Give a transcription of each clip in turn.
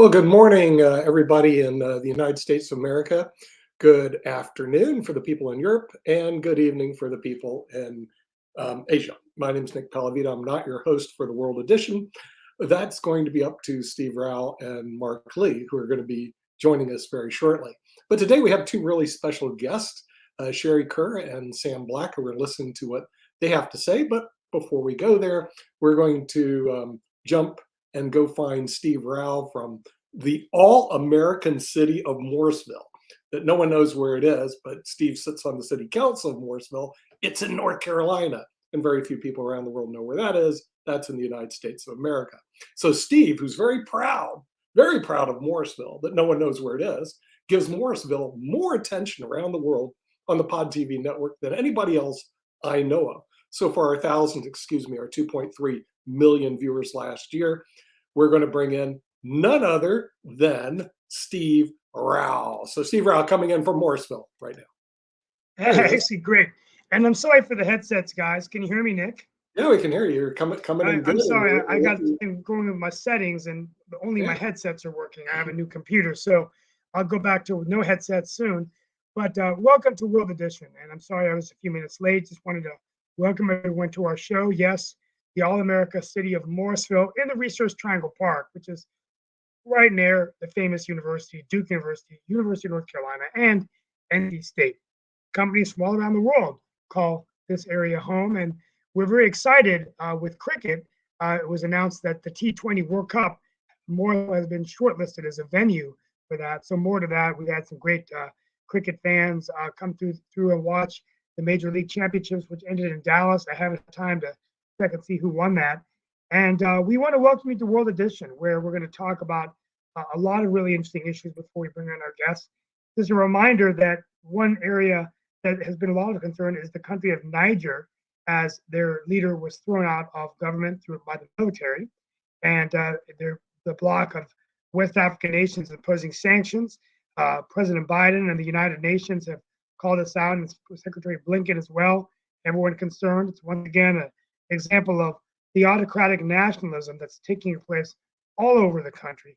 Well, good morning, everybody in the United States of America. Good afternoon for the people in Europe, and good evening for the people in Asia. My name is Nick Palavita. I'm not your host for the World Edition. That's going to be up to Steve Rao and Mark Lee, who are going to be joining us very shortly. But today we have two really special guests, Sherry Kerr and Sam Black, who are going to listen to what they have to say. But before we go there, we're going to jump and go find Steve Rao from the all-American city of Morrisville, that no one knows where it is, but Steve sits on the city council of Morrisville. It's in North Carolina, and very few people around the world know where that is. That's in the United States of America. So Steve, who's very proud of Morrisville, that no one knows where it is, gives Morrisville more attention around the world on the Pod TV network than anybody else I know of. So far, our 2.3 million viewers last year. We're going to bring in none other than Steve Rao. So Steve Rao coming in from Morrisville right now. Actually, great. And I'm sorry for the headsets, guys. Can you hear me, Nick? Yeah, we can hear you. You're coming in good. I'm sorry. I got going with my settings, and only my headsets are working. I have a new computer, so I'll go back to no headsets soon. But welcome to World Edition. And I'm sorry I was a few minutes late. Just wanted to welcome everyone to our show. Yes, the All-America city of Morrisville in the Research Triangle Park, which is right near the famous university, Duke University, University of North Carolina, and NC State. Companies from all around the world call this area home, and we're very excited with cricket. It was announced that the T20 World Cup more has been shortlisted as a venue for that. So more to that, we had some great cricket fans come through and watch the Major League Championships, which ended in Dallas. I haven't had time to check and see who won that. And we want to welcome you to World Edition, where we're going to talk about a lot of really interesting issues before we bring on our guests. Just a reminder that one area that has been a lot of concern is the country of Niger, as their leader was thrown out of government by the military. And the bloc of West African nations imposing sanctions. President Biden and the United Nations have called us out, and Secretary Blinken as well. Everyone concerned. It's once again an example of the autocratic nationalism that's taking place all over the country.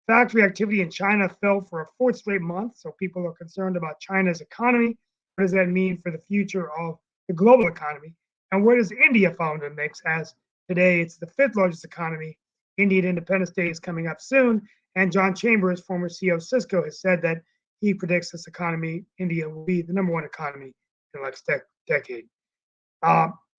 Factory activity in China fell for a fourth straight month, so people are concerned about China's economy. What does that mean for the future of the global economy? And where does India fall into the mix, as today it's the fifth largest economy? Indian Independence Day is coming up soon, and John Chambers, former CEO of Cisco, has said that he predicts this economy, India, will be the #1 economy in the next decade.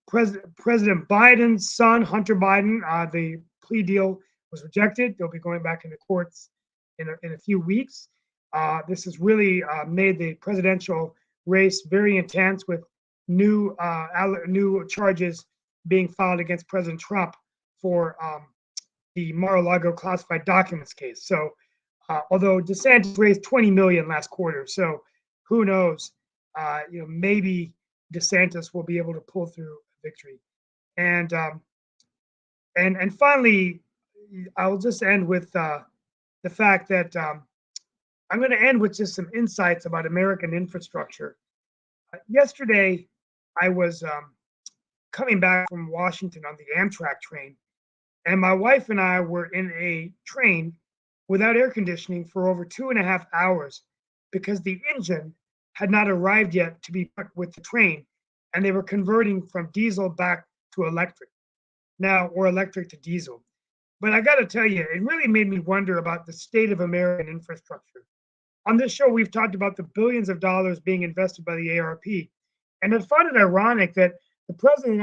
President Biden's son, Hunter Biden, the plea deal was rejected. They'll be going back into courts in a few weeks. This has really made the presidential race very intense, with new charges being filed against President Trump for the Mar-a-Lago classified documents case. So although DeSantis raised $20 million last quarter, so who knows? Maybe DeSantis will be able to pull through victory. And finally, I'll just end with the fact that I'm going to end with just some insights about American infrastructure. Yesterday, I was coming back from Washington on the Amtrak train, and my wife and I were in a train without air conditioning for over 2.5 hours because the engine had not arrived yet to be put with the train, and they were converting from diesel back to electric now, or electric to diesel. But I got to tell you, it really made me wonder about the state of American infrastructure. On this show, we've talked about the billions of dollars being invested by the ARP, and I find it ironic that the president